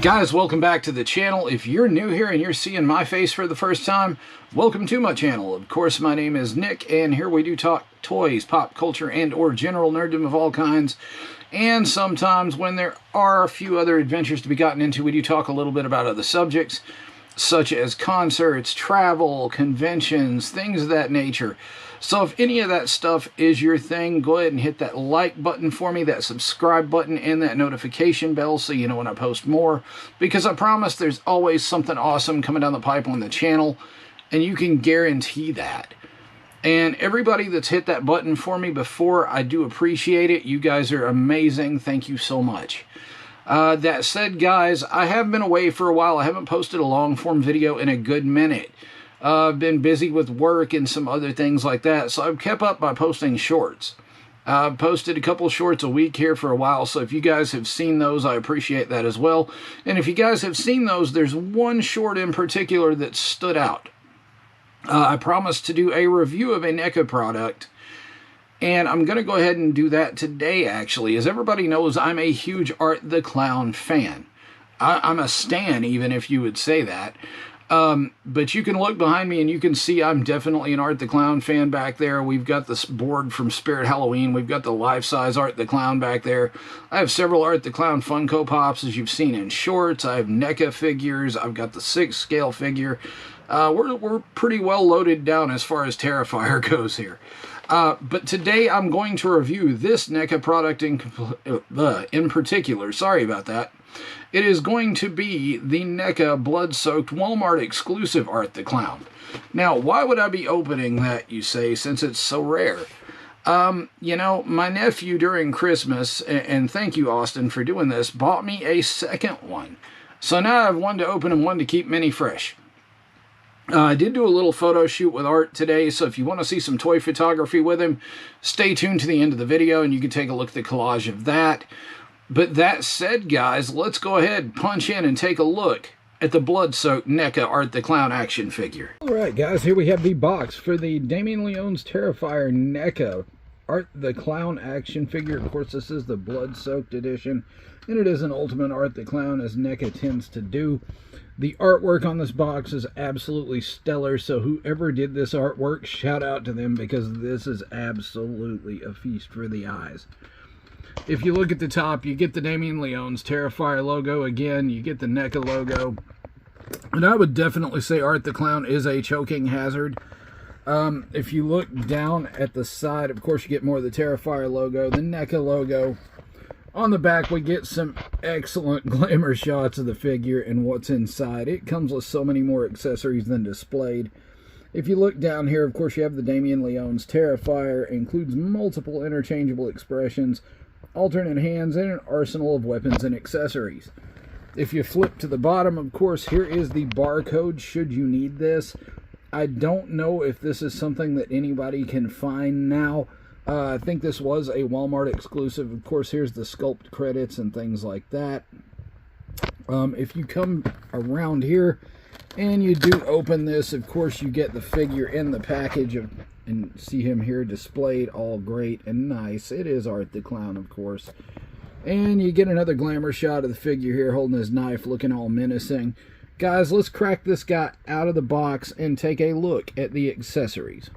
Guys, welcome back to the channel. If you're new here and you're seeing my face for the first time, welcome to my channel. Of course, my name is Nick, and here we do talk toys, pop culture, and or general nerddom of all kinds. And sometimes when there are a few other adventures to be gotten into, we do talk a little bit about other subjects, such as concerts, travel, conventions, things of that nature. So if any of that stuff is your thing, go ahead and hit that like button for me, that subscribe button, and that notification bell so you know when I post more. Because I promise there's always something awesome coming down the pipe on the channel, and you can guarantee that. And everybody that's hit that button for me before, I do appreciate it. You guys are amazing. Thank you so much. That said, guys, I have been away for a while. I haven't posted a long-form video in a good minute. I've been busy with work and some other things like that, so I've kept up by posting shorts. I've posted a couple shorts a week here for a while, so if you guys have seen those, I appreciate that as well. And if you guys have seen those, there's one short in particular that stood out. I promised to do a review of a Neca product, and I'm going to go ahead and do that today, actually. As everybody knows, I'm a huge Art the Clown fan. I'm a stan, even if you would say that. But you can look behind me and you can see I'm definitely an Art the Clown fan back there. We've got this board from Spirit Halloween. We've got the life-size Art the Clown back there. I have several Art the Clown Funko Pops, as you've seen in shorts. I have Neca figures. I've got the 6-scale figure. We're pretty well loaded down as far as Terrifier goes here. But today I'm going to review this Neca product in particular. Sorry about that. It is going to be the Neca blood-soaked Walmart exclusive Art the Clown. Now, why would I be opening that, you say, since it's so rare? You know, my nephew during Christmas, and thank you, Austin, for doing this, bought me a second one. So now I have one to open and one to keep mini fresh. I did do a little photo shoot with Art today, so if you want to see some toy photography with him, stay tuned to the end of the video and you can take a look at the collage of that. But that said, guys, let's go ahead, punch in, and take a look at the blood-soaked Neca Art the Clown action figure. Alright, guys, here we have the box for the Damien Leone's Terrifier Neca Art the Clown action figure. Of course, this is the blood-soaked edition, and it is an ultimate Art the Clown, as Neca tends to do. The artwork on this box is absolutely stellar, so whoever did this artwork, shout out to them, because this is absolutely a feast for the eyes. If you look at the top, you get the Damien Leone's Terrifier logo again, you get the Neca logo, and I would definitely say Art the Clown is a choking hazard. If you look down at the side, of course you get more of the Terrifier logo, the Neca logo. On the back, we get some excellent glamour shots of the figure and what's inside. It comes with so many more accessories than displayed. If you look down here, of course, you have the Damien Leone's Terrifier. It includes multiple interchangeable expressions, alternate hands, and an arsenal of weapons and accessories. If you flip to the bottom, of course, here is the barcode should you need this. I don't know if this is something that anybody can find now. I think this was a Walmart exclusive. Of course, here's the sculpt credits and things like that. If you come around here and you do open this, of course, you get the figure in the package and see him here displayed all great and nice. It is Art the Clown, of course. And you get another glamour shot of the figure here holding his knife, looking all menacing. Guys, let's crack this guy out of the box and take a look at the accessories.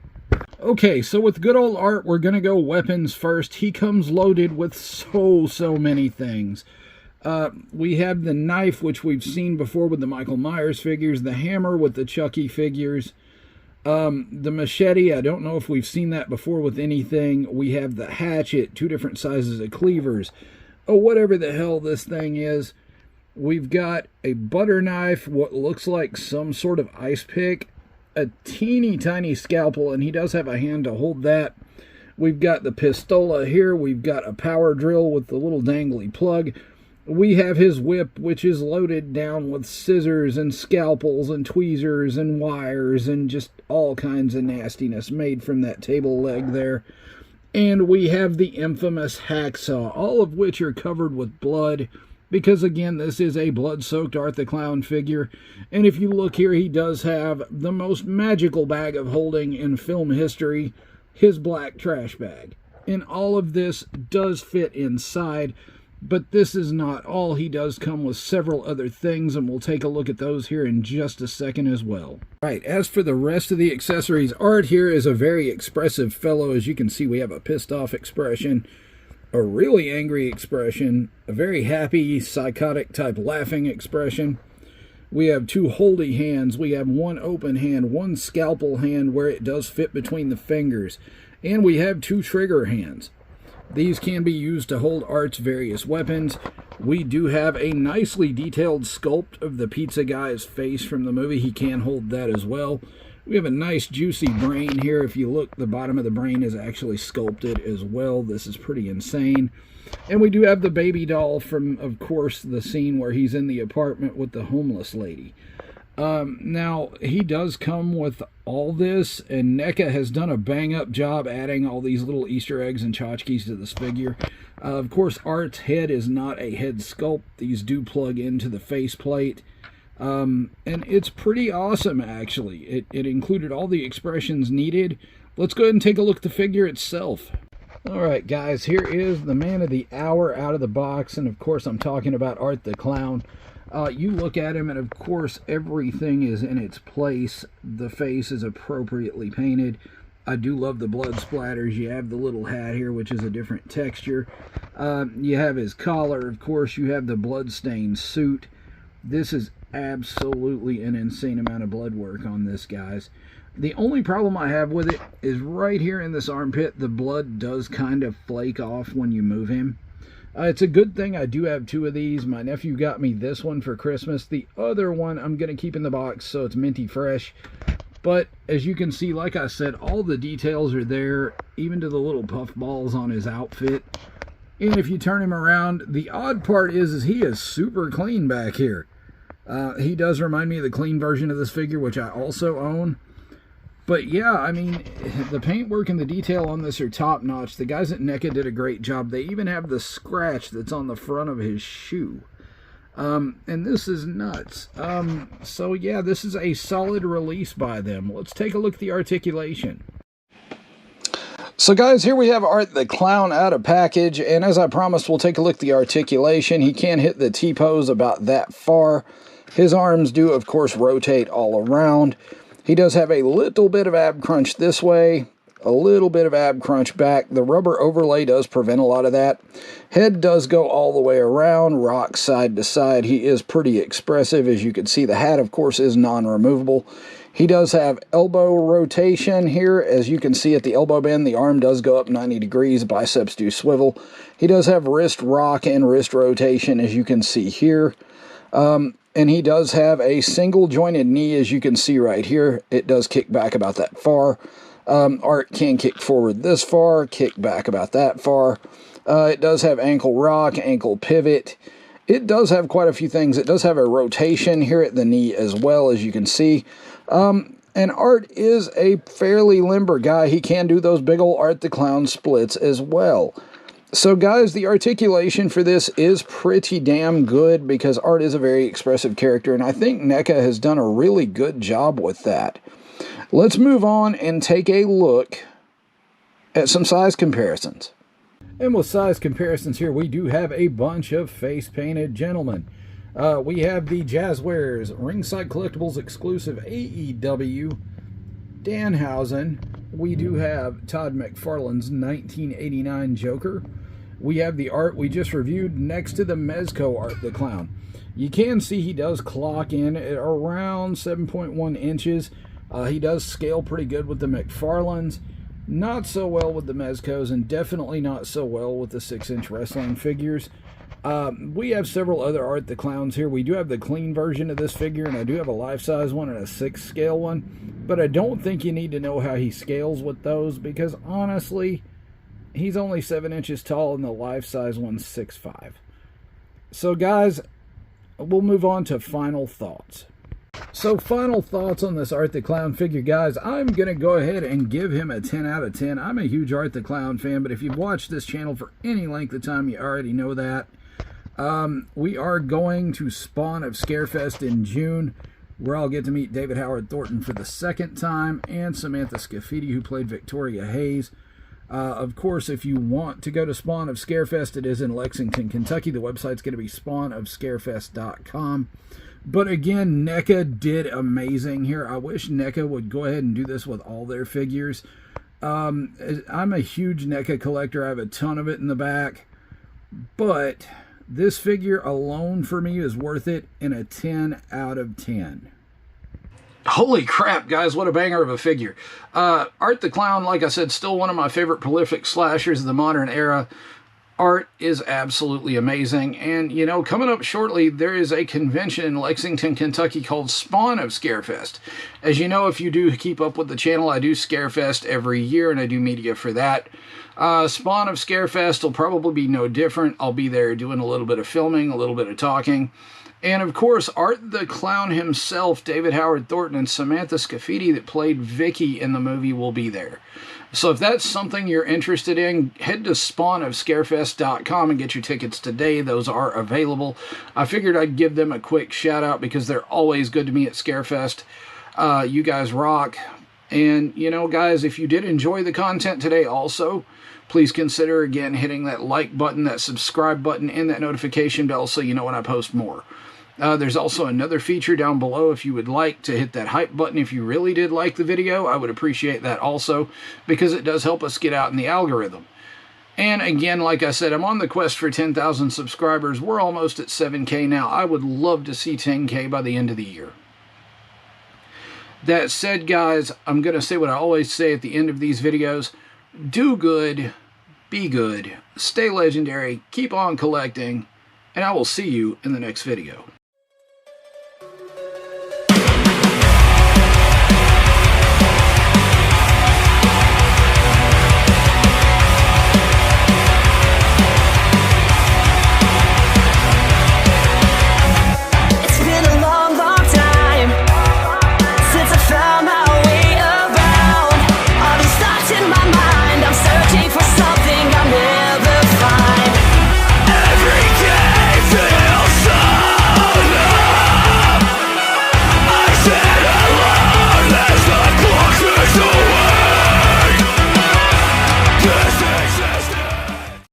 Okay, so with good old Art, we're going to go weapons first. He comes loaded with so many things. We have the knife, which we've seen before with the Michael Myers figures, the hammer with the Chucky figures, the machete. I don't know if we've seen that before with anything. We have the hatchet, 2 different sizes of cleavers, whatever the hell this thing is. We've got a butter knife, what looks like some sort of ice pick, a teeny tiny scalpel, and he does have a hand to hold that. We've got the pistola here. We've got a power drill with the little dangly plug. We have his whip, which is loaded down with scissors and scalpels and tweezers and wires and just all kinds of nastiness made from that table leg there. And we have the infamous hacksaw, all of which are covered with blood, because again, this is a blood-soaked Art the Clown figure. And if you look here, he does have the most magical bag of holding in film history, his black trash bag. And all of this does fit inside. But this is not all. He does come with several other things, and we'll take a look at those here in just a second as well. Right, as for the rest of the accessories, Art here is a very expressive fellow. As you can see, we have a pissed off expression, a really angry expression, a very happy, psychotic type laughing expression. We have two holdy hands. We have one open hand, one scalpel hand where it does fit between the fingers. And we have two trigger hands. These can be used to hold Art's various weapons. We do have a nicely detailed sculpt of the pizza guy's face from the movie. He can hold that as well. We have a nice juicy brain here. If you look, the bottom of the brain is actually sculpted as well. This is pretty insane. And we do have the baby doll from, of course, the scene where he's in the apartment with the homeless lady. Now, he does come with all this, and Neca has done a bang-up job adding all these little Easter eggs and tchotchkes to this figure. Of course, Art's head is not a head sculpt. These do plug into the faceplate. And it's pretty awesome, actually. It included all the expressions needed. Let's go ahead and take a look at the figure itself. Alright, guys, here is the man of the hour out of the box, and of course I'm talking about Art the Clown. You look at him, and of course everything is in its place. The face is appropriately painted. I do love the blood splatters. You have the little hat here, which is a different texture. You have his collar. Of course, you have the blood-stained suit. This is absolutely an insane amount of blood work on this, guys. The only problem I have with it is right here in this armpit, the blood does kind of flake off when you move him. It's a good thing I do have two of these. My nephew got me this one for Christmas. The other one I'm going to keep in the box so it's minty fresh. But as you can see, like I said, all the details are there, even to the little puff balls on his outfit. And if you turn him around, the odd part is he is super clean back here. He does remind me of the clean version of this figure, which I also own. But yeah, I mean, the paintwork and the detail on this are top-notch. The guys at Neca did a great job. They even have the scratch that's on the front of his shoe. And this is nuts. So yeah, this is a solid release by them. Let's take a look at the articulation. So guys, here we have Art the Clown out of package, and as I promised, we'll take a look at the articulation. He can hit the T-pose about that far. His arms do, of course, rotate all around. He does have a little bit of ab crunch this way, a little bit of ab crunch back. The rubber overlay does prevent a lot of that. Head does go all the way around, rocks side to side. He is pretty expressive. As you can see, the hat, of course, is non-removable. He does have elbow rotation here. As you can see at the elbow bend, the arm does go up 90 degrees, biceps do swivel. He does have wrist rock and wrist rotation, as you can see here. And he does have a single jointed knee, as you can see right here. It does kick back about that far. Art can kick forward this far, kick back about that far. It does have ankle rock, ankle pivot. It does have quite a few things. It does have a rotation here at the knee as well, as you can see. And Art is a fairly limber guy. He can do those big ol' Art the Clown splits as well. So guys, the articulation for this is pretty damn good because Art is a very expressive character, and I think Neca has done a really good job with that. Let's move on and take a look at some size comparisons. And with size comparisons here, we do have a bunch of face-painted gentlemen. We have the Jazzwares Ringside Collectibles exclusive AEW Danhausen. We do have Todd McFarlane's 1989 Joker. We have the art we just reviewed next to the Mezco Art the Clown. You can see he does clock in at around 7.1 inches. He does scale pretty good with the McFarlanes. Not so well with the Mezcos, and definitely not so well with the 6-inch wrestling figures. We have several other Art the Clowns here. We do have the clean version of this figure, and I do have a life-size one and a 6-scale one. But I don't think you need to know how he scales with those, because honestly, he's only 7 inches tall, and the life-size one's 6'5". So guys, we'll move on to final thoughts. So final thoughts on this Art the Clown figure, guys. I'm going to go ahead and give him a 10 out of 10. I'm a huge Art the Clown fan, but if you've watched this channel for any length of time, you already know that. We are going to Spawn of Scarefest in June, where I'll get to meet David Howard Thornton for the second time, and Samantha Scafidi, who played Victoria Hayes. Of course, if you want to go to Spawn of Scarefest, it is in Lexington, Kentucky. The website's going to be spawnofscarefest.com. But again, Neca did amazing here. I wish Neca would go ahead and do this with all their figures. I'm a huge Neca collector. I have a ton of it in the back. But this figure alone for me is worth it in a 10 out of 10. Holy crap, guys, what a banger of a figure. Art the Clown, like I said, still one of my favorite prolific slashers of the modern era. Art is absolutely amazing. And, you know, coming up shortly, there is a convention in Lexington, Kentucky called Spawn of Scarefest. As you know, if you do keep up with the channel, I do Scarefest every year, and I do media for that. Spawn of Scarefest will probably be no different. I'll be there doing a little bit of filming, a little bit of talking. And, of course, Art the Clown himself, David Howard Thornton, and Samantha Scafidi that played Vicky in the movie will be there. So if that's something you're interested in, head to spawnofscarefest.com and get your tickets today. Those are available. I figured I'd give them a quick shout-out because they're always good to me at Scarefest. You guys rock. And, you know, guys, if you did enjoy the content today also, please consider, again, hitting that like button, that subscribe button, and that notification bell so you know when I post more. There's also another feature down below if you would like to hit that hype button. If you really did like the video, I would appreciate that also because it does help us get out in the algorithm. And again, like I said, I'm on the quest for 10,000 subscribers. We're almost at 7K now. I would love to see 10K by the end of the year. That said, guys, I'm going to say what I always say at the end of these videos. Do good, be good, stay legendary, keep on collecting, and I will see you in the next video.